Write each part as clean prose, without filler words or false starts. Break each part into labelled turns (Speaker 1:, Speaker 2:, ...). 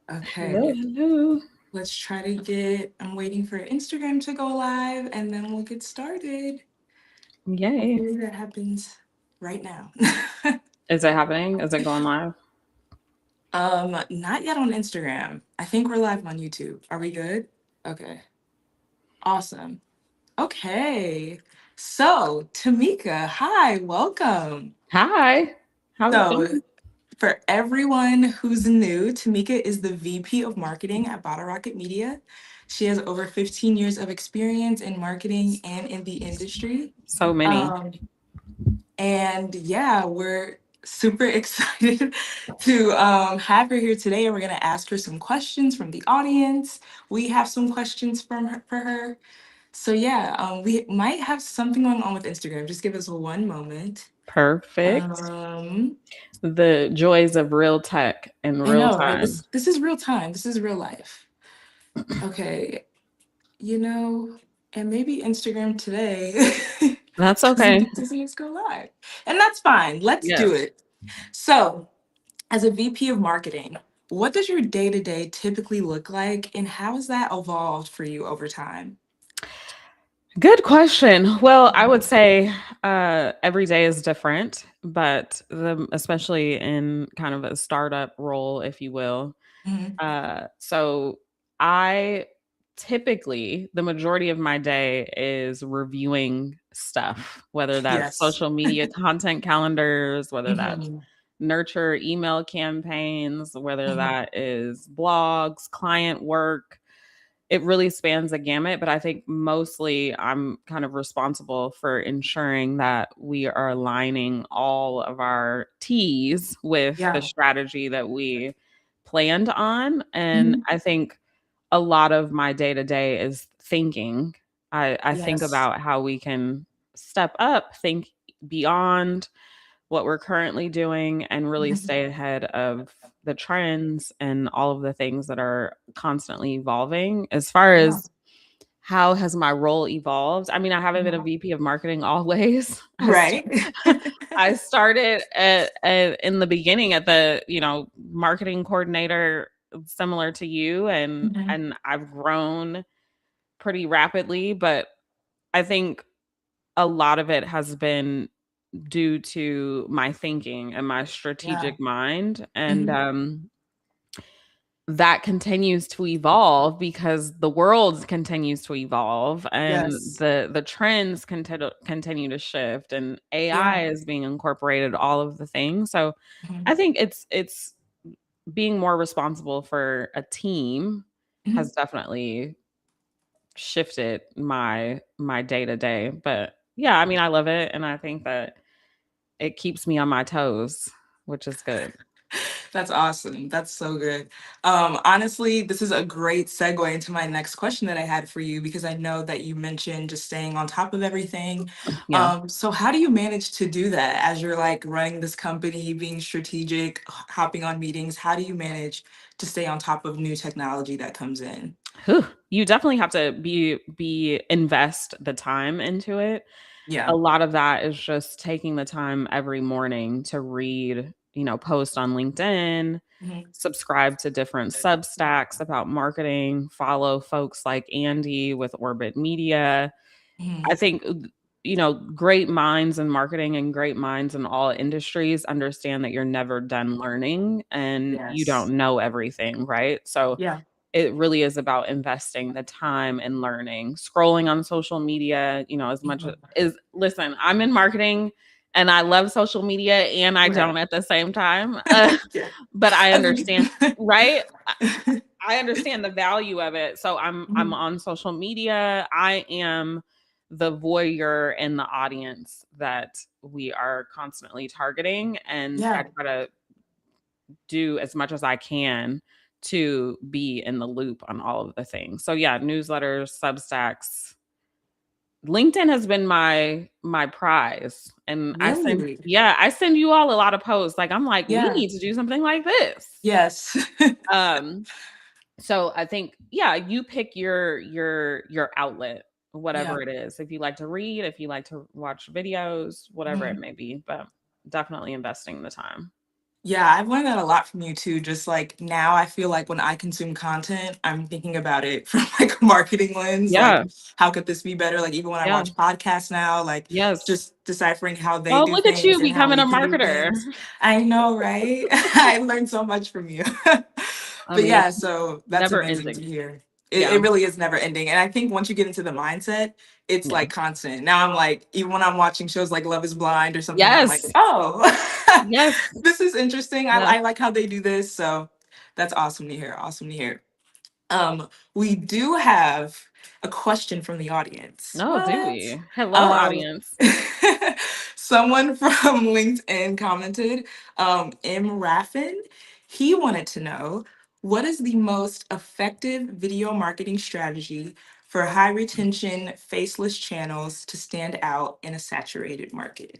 Speaker 1: Hello,
Speaker 2: Okay,
Speaker 1: hello.
Speaker 2: let's try to I'm waiting for Instagram to go live and then we'll get started.
Speaker 1: Yay.
Speaker 2: Hopefully that happens right now.
Speaker 1: Is it happening? Is it going live?
Speaker 2: Not yet on Instagram. I think we're live on YouTube. Are we good? Okay, awesome. Okay, so Tamika, hi, welcome.
Speaker 1: Hi. How's it
Speaker 2: So,
Speaker 1: going?
Speaker 2: for everyone who's new, Tamika is the VP of Marketing at Bottle Rocket Media. She has over 15 years of experience in marketing and in the industry.
Speaker 1: So many.
Speaker 2: Um, and yeah, we're super excited to have her here today. And we're going to ask her some questions from the audience. We have some questions for her. So yeah, we might have something going on with Instagram. Just give us one moment.
Speaker 1: Perfect.
Speaker 2: Um,
Speaker 1: The joys of real tech in
Speaker 2: I
Speaker 1: real
Speaker 2: know, right?
Speaker 1: time.
Speaker 2: This is real time. This is real life. Okay, you know, and maybe Instagram today
Speaker 1: That's
Speaker 2: doesn't
Speaker 1: okay.
Speaker 2: get to see us go live, and that's fine. Let's do
Speaker 1: Yes.
Speaker 2: it. So, as a VP of marketing, what does your day to day typically look like, and how has that evolved for you over time?
Speaker 1: Good question. Well, I would
Speaker 2: Mhm.
Speaker 1: say every day is different, but especially in kind of a startup role, if you will.
Speaker 2: Mhm.
Speaker 1: So I typically, the majority of my day is reviewing stuff, whether that's
Speaker 2: Yes.
Speaker 1: social media content calendars, whether that's
Speaker 2: Mhm.
Speaker 1: nurture email campaigns, whether
Speaker 2: Mhm.
Speaker 1: that is blogs, client work. It really spans the gamut, but I think mostly I'm kind of responsible for ensuring that we are aligning all of our T's with the
Speaker 2: Yeah.
Speaker 1: strategy that we planned on. And
Speaker 2: Mhm.
Speaker 1: I think a lot of my day to day is thinking. I think
Speaker 2: Yes.
Speaker 1: about how we can step up, think beyond what we're currently doing, and really
Speaker 2: Mhm.
Speaker 1: stay ahead of the trends and all of the things that are constantly evolving. As far
Speaker 2: Yeah.
Speaker 1: as how has my role evolved? I mean, I haven't been a
Speaker 2: Mhm.
Speaker 1: VP of marketing always.
Speaker 2: Right.
Speaker 1: I started in the beginning at the, marketing coordinator similar to you, and
Speaker 2: Mhm.
Speaker 1: and I've grown pretty rapidly, but I think a lot of it has been due to my thinking and my
Speaker 2: Yeah.
Speaker 1: strategic mind, and
Speaker 2: Mhm.
Speaker 1: that continues to evolve because the world continues to evolve and
Speaker 2: Yes.
Speaker 1: the trends continue to shift, and
Speaker 2: Yeah.
Speaker 1: AI is being incorporated, all of the things. So
Speaker 2: Mhm.
Speaker 1: I think it's being more responsible for a team
Speaker 2: Mhm.
Speaker 1: has definitely shifted my day to day. But yeah, I mean, I love it, and I think that it keeps me on my toes, which is good.
Speaker 2: That's awesome. That's so good. Honestly, this is a great segue into my next question that I had for you because I know that you mentioned just staying on top of everything.
Speaker 1: Yeah.
Speaker 2: So how do you manage to do that as you're like running this company, being strategic, hopping on meetings? How do you manage to stay on top of new technology that comes in?
Speaker 1: Whew. You definitely have to be invest the time into it. A
Speaker 2: Yeah.
Speaker 1: lot of that is just taking the time every morning to read, post on LinkedIn,
Speaker 2: Mhm.
Speaker 1: subscribe to different Substacks about marketing, follow folks like Andy with Orbit Media. I
Speaker 2: Mhm.
Speaker 1: think great minds in marketing and great minds in all industries understand that you're never done learning and you
Speaker 2: Yes.
Speaker 1: don't know everything, right? So
Speaker 2: Yeah.
Speaker 1: it really is about investing the time and learning, scrolling on social media, as much
Speaker 2: Mhm.
Speaker 1: as listen, I'm in marketing and I love social media and I
Speaker 2: Right.
Speaker 1: don't at the same time.
Speaker 2: Yeah.
Speaker 1: But I
Speaker 2: As we
Speaker 1: understand, right? I understand the value of it. So I'm
Speaker 2: Mhm.
Speaker 1: on social media. I am the voyeur in the audience that we are constantly targeting, and I
Speaker 2: Yeah.
Speaker 1: try to do as much as I can to be in the loop on all of the things. So yeah, newsletters, Substacks. LinkedIn has been my prize. And
Speaker 2: Really?
Speaker 1: I send you all a lot of posts. Like I'm like, we
Speaker 2: Yeah.
Speaker 1: need to do something like this.
Speaker 2: Yes.
Speaker 1: Um so I think, yeah, you pick your outlet,
Speaker 2: Yeah.
Speaker 1: whatever it is. If you like to read, if you like to watch videos, whatever it
Speaker 2: Mhm.
Speaker 1: may be, but definitely investing the time.
Speaker 2: Yeah, I've learned that a lot from you too. Just like now, I feel like when I consume content, I'm thinking about it from like a marketing lens. Like,
Speaker 1: Yeah.
Speaker 2: how could this be better? Like, even when I
Speaker 1: Yeah.
Speaker 2: watch podcasts now, like
Speaker 1: Yes.
Speaker 2: just deciphering how they
Speaker 1: Oh,
Speaker 2: do
Speaker 1: look at
Speaker 2: things
Speaker 1: you
Speaker 2: and how
Speaker 1: becoming
Speaker 2: we
Speaker 1: a
Speaker 2: can do
Speaker 1: marketer.
Speaker 2: things. I know, right? I learned so much from you.
Speaker 1: I
Speaker 2: But
Speaker 1: mean,
Speaker 2: yeah,
Speaker 1: it's
Speaker 2: so that's
Speaker 1: never
Speaker 2: amazing to
Speaker 1: ending.
Speaker 2: hear. It
Speaker 1: Yeah.
Speaker 2: really is never ending. And I think once you get into the mindset, it's
Speaker 1: Yeah.
Speaker 2: like constant. Now I'm like, even when I'm watching shows like Love is Blind or something, I'm like,
Speaker 1: Yes.
Speaker 2: oh,
Speaker 1: Yes.
Speaker 2: this is interesting.
Speaker 1: Yes.
Speaker 2: I like how they do this. So that's awesome to hear. Awesome to hear. We do have a question from the audience.
Speaker 1: Oh, do
Speaker 2: What?
Speaker 1: we? Hello,
Speaker 2: Um,
Speaker 1: audience.
Speaker 2: someone from LinkedIn commented, M. Raffin. He wanted to know what is the most effective video marketing strategy for high retention, faceless channels to stand out in a saturated market?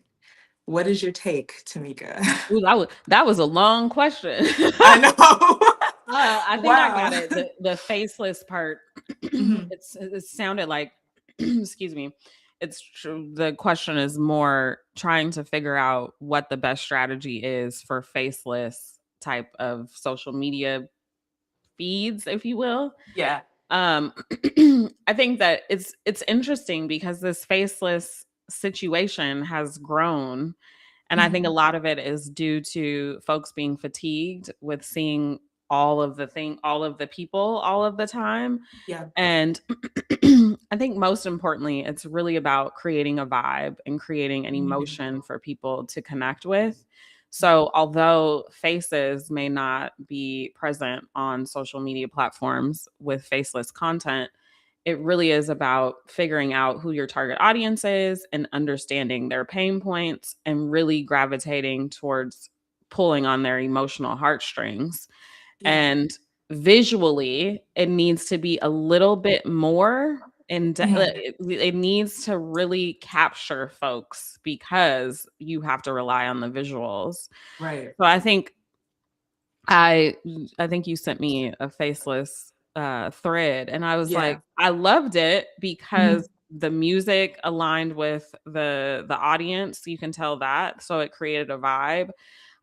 Speaker 2: What is your take, Tamika?
Speaker 1: Ooh, that was a long question.
Speaker 2: I know.
Speaker 1: I think I
Speaker 2: Wow.
Speaker 1: got it. The faceless part.
Speaker 2: Mhm.
Speaker 1: It sounded like, excuse me. It's true. The question is more trying to figure out what the best strategy is for faceless type of social media feeds, if you will.
Speaker 2: Yeah.
Speaker 1: Um, I think that it's interesting because this faceless situation has grown, and I think a
Speaker 2: Mhm.
Speaker 1: lot of it is due to folks being fatigued with seeing all of the people all of the time.
Speaker 2: Yeah.
Speaker 1: And I think most importantly, it's really about creating a vibe and creating an
Speaker 2: Mhm.
Speaker 1: emotion for people to connect with. So, although faces may not be present on social media platforms with faceless content, it really is about figuring out who your target audience is and understanding their pain points and really gravitating towards pulling on their emotional heartstrings.
Speaker 2: Yeah.
Speaker 1: And visually, it needs to be a little bit more
Speaker 2: Mhm.
Speaker 1: it needs to really capture folks because you have to rely on the visuals.
Speaker 2: Right.
Speaker 1: So I I think you sent me a faceless thread and I was like,
Speaker 2: Yeah.
Speaker 1: I loved it because
Speaker 2: Mhm.
Speaker 1: the music aligned with the audience. You can tell that. So it created a vibe.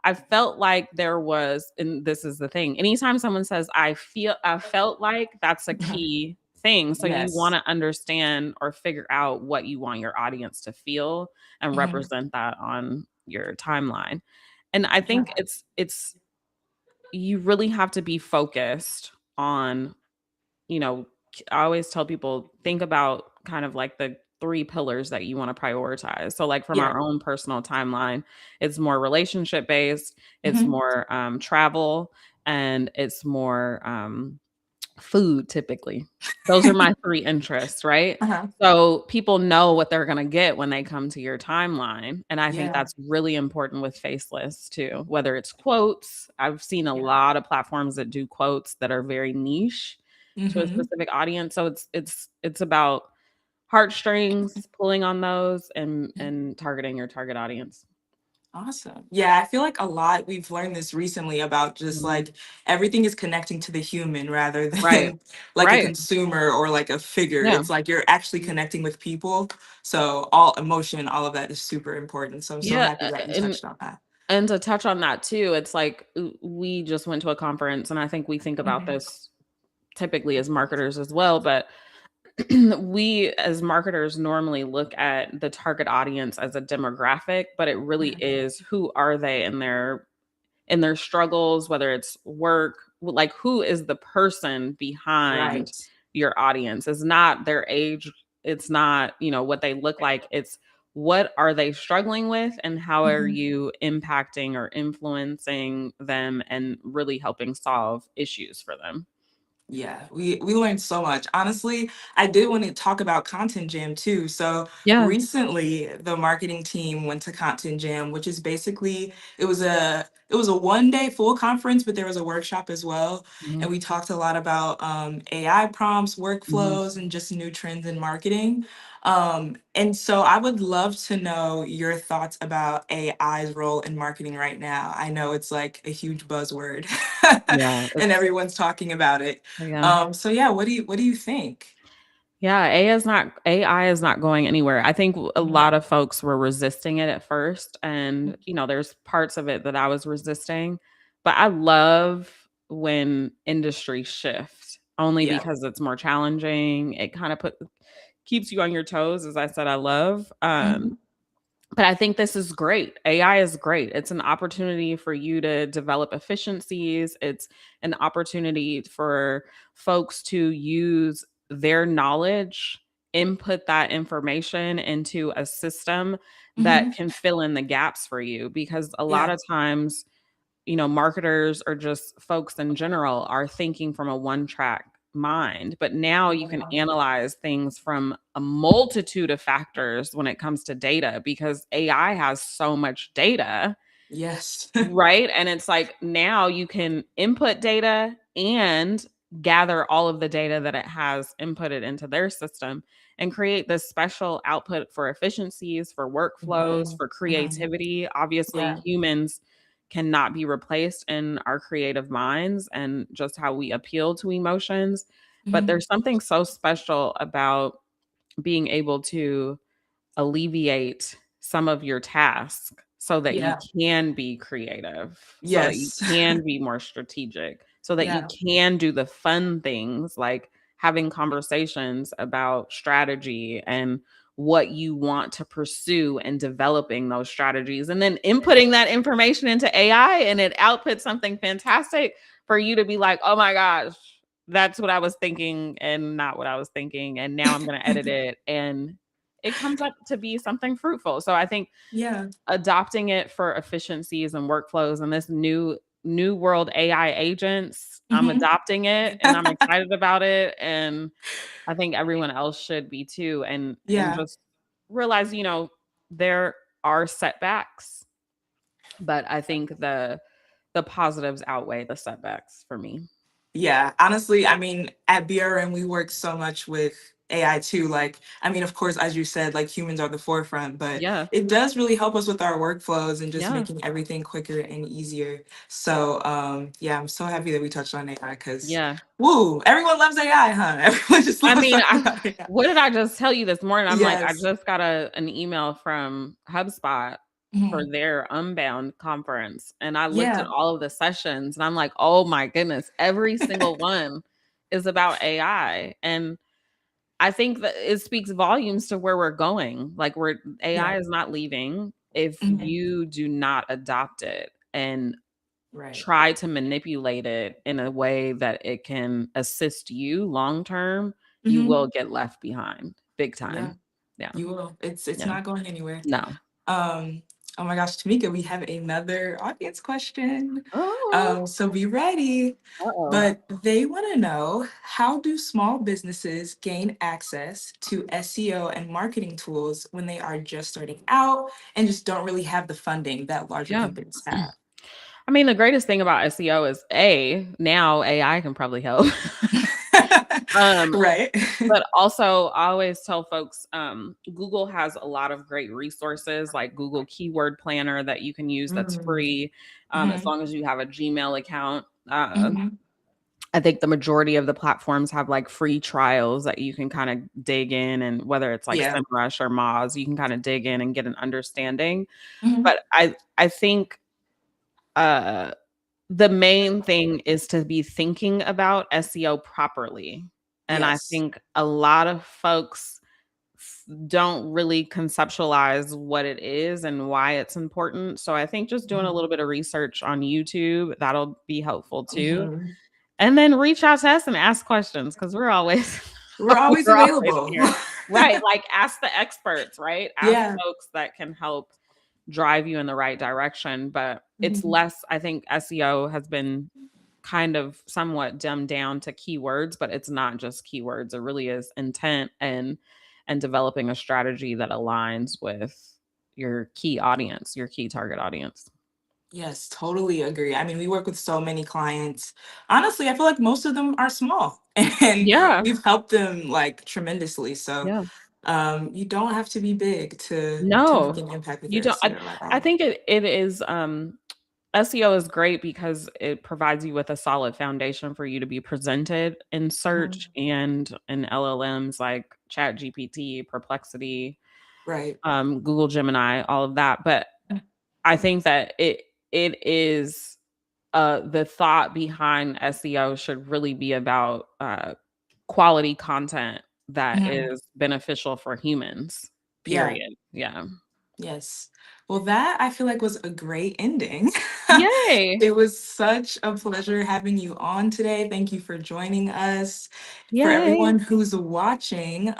Speaker 1: I felt like there was, and this is the thing, anytime someone says, I felt like, that's a key thing. So you want
Speaker 2: Yes.
Speaker 1: to understand or figure out what you want your audience to feel and
Speaker 2: Mhm.
Speaker 1: represent that on your timeline. And I
Speaker 2: Yeah.
Speaker 1: think it's you really have to be focused on, you know, I always tell people think about kind of like the three pillars that you want to prioritize. So like from
Speaker 2: Yeah.
Speaker 1: our own personal timeline, it's more relationship based, it's
Speaker 2: Mhm.
Speaker 1: more travel, and it's more food typically. Those are my three interests, right?
Speaker 2: Uh-huh.
Speaker 1: So people know what they're going to get when they come to your timeline. And I think
Speaker 2: Yeah.
Speaker 1: that's really important with faceless too, whether it's quotes. I've seen a
Speaker 2: Yeah.
Speaker 1: lot of platforms that do quotes that are very niche to a
Speaker 2: Mhm.
Speaker 1: specific audience. So it's about heartstrings, pulling on those and targeting your target audience.
Speaker 2: Awesome. Yeah, I feel like a lot we've learned this recently about just
Speaker 1: Mhm.
Speaker 2: like everything is connecting to the human rather
Speaker 1: Right.
Speaker 2: than like a
Speaker 1: Right.
Speaker 2: consumer or like a figure.
Speaker 1: Yeah.
Speaker 2: It's like you're actually connecting with people. So all emotion, all of that is super important. So I'm so
Speaker 1: Yeah.
Speaker 2: happy that you
Speaker 1: And
Speaker 2: touched on that.
Speaker 1: And to touch on that too, it's like we just went to a conference, and I think we think about
Speaker 2: Mhm.
Speaker 1: this typically as marketers as well, but we as marketers normally look at the target audience as a demographic, but it really
Speaker 2: Mhm.
Speaker 1: is who are they in their struggles, whether it's work, like who is the person behind
Speaker 2: Right.
Speaker 1: your audience? It's not their age, it's not, what they look like. It's what are they struggling with and how are
Speaker 2: Mhm.
Speaker 1: you impacting or influencing them and really helping solve issues for them.
Speaker 2: Yeah, we learned so much. Honestly, I did want to talk about Content Jam too. So
Speaker 1: Yeah.
Speaker 2: recently, the marketing team went to Content Jam, which is basically it was a 1 day full conference, but there was a workshop as well,
Speaker 1: Mhm.
Speaker 2: and we talked a lot about AI prompts,
Speaker 1: Mhm.
Speaker 2: workflows, and just new trends in marketing. And so I would love to know your thoughts about AI's role in marketing right now. I know it's like a huge buzzword,
Speaker 1: Yeah,
Speaker 2: and
Speaker 1: it's
Speaker 2: everyone's talking about it.
Speaker 1: yeah.
Speaker 2: So yeah, what do you think?
Speaker 1: Yeah, AI is not going anywhere. I think a
Speaker 2: Mhm.
Speaker 1: lot of folks were resisting it at first, and there's parts of it that I was resisting, but I love when industry shift only
Speaker 2: Yeah.
Speaker 1: because it's more challenging. It kind of keeps you on your toes, as I said I love.
Speaker 2: Mhm.
Speaker 1: But I think this is great. AI is great. It's an opportunity for you to develop efficiencies. It's an opportunity for folks to use their knowledge, input that information into a system that
Speaker 2: Mhm.
Speaker 1: can fill in the gaps for you. Because a lot
Speaker 2: Yeah.
Speaker 1: of times, marketers or just folks in general are thinking from a one track mind. But now you can
Speaker 2: Yeah.
Speaker 1: analyze things from a multitude of factors when it comes to data because AI has so much data.
Speaker 2: Yes.
Speaker 1: Right. And it's like now you can input data and gather all of the data that it has inputted into their system and create this special output for efficiencies, for workflows,
Speaker 2: Mhm.
Speaker 1: for
Speaker 2: Mhm.
Speaker 1: creativity. Obviously,
Speaker 2: Yeah.
Speaker 1: humans cannot be replaced in our creative minds and just how we appeal to emotions. But
Speaker 2: Mhm.
Speaker 1: there's something so special about being able to alleviate some of your tasks so that you
Speaker 2: Yeah.
Speaker 1: can be creative, so that you
Speaker 2: Yes.
Speaker 1: can be more strategic, so that you
Speaker 2: Yeah.
Speaker 1: can do the fun things like having conversations about strategy and what you want to pursue and developing those strategies and then inputting that information into AI and it outputs something fantastic for you to be like, "Oh my gosh, that's what I was thinking and not what I was thinking and now I'm going to edit it and it comes up to be something fruitful." So I think
Speaker 2: Yeah.
Speaker 1: adopting it for efficiencies and workflows and this new world AI agents, I'm
Speaker 2: Mhm.
Speaker 1: adopting it and I'm excited about it and I think everyone else should be too and
Speaker 2: Yeah.
Speaker 1: just realize, there are setbacks, but I think the positives outweigh the setbacks for me.
Speaker 2: Yeah, honestly, I mean, at BRM, we work so much with AI too. Like, I mean, of course, as you said, like humans are the forefront, but
Speaker 1: Yeah.
Speaker 2: it does really help us with our workflows and just
Speaker 1: Yeah.
Speaker 2: making everything quicker and easier. So, yeah, I'm so happy that we touched on AI because,
Speaker 1: Yeah.
Speaker 2: woo, everyone loves AI, huh? Everyone just
Speaker 1: I
Speaker 2: loves
Speaker 1: mean,
Speaker 2: talking about AI.
Speaker 1: what did I just tell you this morning? I'm like, I
Speaker 2: Yes.
Speaker 1: just got an email from HubSpot for
Speaker 2: Mhm.
Speaker 1: their Unbound conference, and I looked at
Speaker 2: Yeah.
Speaker 1: all of the sessions, and I'm like, oh my goodness, every single one is about AI, and I think that it speaks volumes to where we're going. Like, we're
Speaker 2: Yeah.
Speaker 1: AI is not leaving if
Speaker 2: Mhm.
Speaker 1: you do not adopt it and
Speaker 2: Right.
Speaker 1: try to manipulate it in a way that it can assist you long term, you
Speaker 2: Hmm.
Speaker 1: will get left behind big
Speaker 2: Yeah,
Speaker 1: time. Yeah.
Speaker 2: you will. It's
Speaker 1: Yeah.
Speaker 2: not going anywhere.
Speaker 1: No.
Speaker 2: Um, oh my gosh, Tamika, we have another audience question.
Speaker 1: Oh.
Speaker 2: So be ready.
Speaker 1: Uh-oh.
Speaker 2: But they want to know, how do small businesses gain access to SEO and marketing tools when they are just starting out and just don't really have the funding that larger
Speaker 1: Yeah.
Speaker 2: companies have?
Speaker 1: I mean, the greatest thing about SEO is now AI can probably help. Um,
Speaker 2: Right.
Speaker 1: but also I always tell folks, Google has a lot of great resources like Google Keyword Planner that you can use that's
Speaker 2: Mm.
Speaker 1: free, as
Speaker 2: Mhm.
Speaker 1: long as you have a Gmail account.
Speaker 2: Mhm.
Speaker 1: I think the majority of the platforms have like free trials that you can kind of dig in, and whether it's like
Speaker 2: Yeah.
Speaker 1: SEMrush or Moz, you can kind of dig in and get an understanding.
Speaker 2: Mhm.
Speaker 1: But I think uh the main thing is to be thinking about SEO properly. And I
Speaker 2: Yes.
Speaker 1: think a lot of folks don't really conceptualize what it is and why it's important. So I think just doing a
Speaker 2: Mhm.
Speaker 1: little bit of research on YouTube, that'll be helpful too.
Speaker 2: Mhm.
Speaker 1: And then reach out to us and ask questions because we're always
Speaker 2: We're always
Speaker 1: we're always
Speaker 2: available.
Speaker 1: here. Right. Like ask the experts, right? Ask
Speaker 2: Yeah.
Speaker 1: folks that can help drive you in the right direction. But it's
Speaker 2: Mhm.
Speaker 1: less, I think SEO has been kind of somewhat dumbed down to keywords, but it's not just keywords. It really is intent and developing a strategy that aligns with your key audience, your key target audience.
Speaker 2: Yes, totally agree. I mean, we work with so many clients. Honestly, I feel like most of them are small and
Speaker 1: Yeah.
Speaker 2: we've helped them like tremendously. So
Speaker 1: Yeah.
Speaker 2: you don't have to be big to make
Speaker 1: No.
Speaker 2: an impact with
Speaker 1: You
Speaker 2: your
Speaker 1: don't
Speaker 2: SEO at
Speaker 1: I
Speaker 2: all.
Speaker 1: think it is SEO is great because it provides you with a solid foundation for you to be presented in search
Speaker 2: Mhm.
Speaker 1: and in LLMs like ChatGPT, Perplexity,
Speaker 2: Right.
Speaker 1: Google Gemini, all of that. But I think that it is the thought behind SEO should really be about quality content that
Speaker 2: Mhm.
Speaker 1: is beneficial for humans.
Speaker 2: Yeah.
Speaker 1: Period. Yeah.
Speaker 2: Yes. Well, that I feel like was a great ending.
Speaker 1: Yay.
Speaker 2: It was such a pleasure having you on today. Thank you for joining us. For
Speaker 1: Yay.
Speaker 2: everyone who's watching,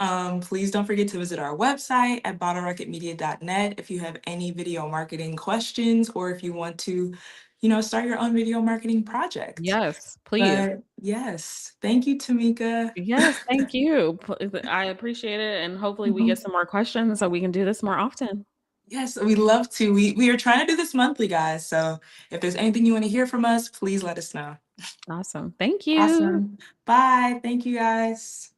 Speaker 2: please don't forget to visit our website at bottlerocketmedia.net if you have any video marketing questions or if you want to, start your own video marketing project.
Speaker 1: Yes, please.
Speaker 2: But yes, thank you, Tamika.
Speaker 1: Yes, thank you. I appreciate it, and hopefully we get
Speaker 2: Mhm.
Speaker 1: some more questions so we can do this more often.
Speaker 2: Yes, we love to. We are trying to do this monthly, guys. So if there's anything you want to hear from us, please let us know.
Speaker 1: Awesome. Thank you.
Speaker 2: Awesome. Bye. Thank you, guys.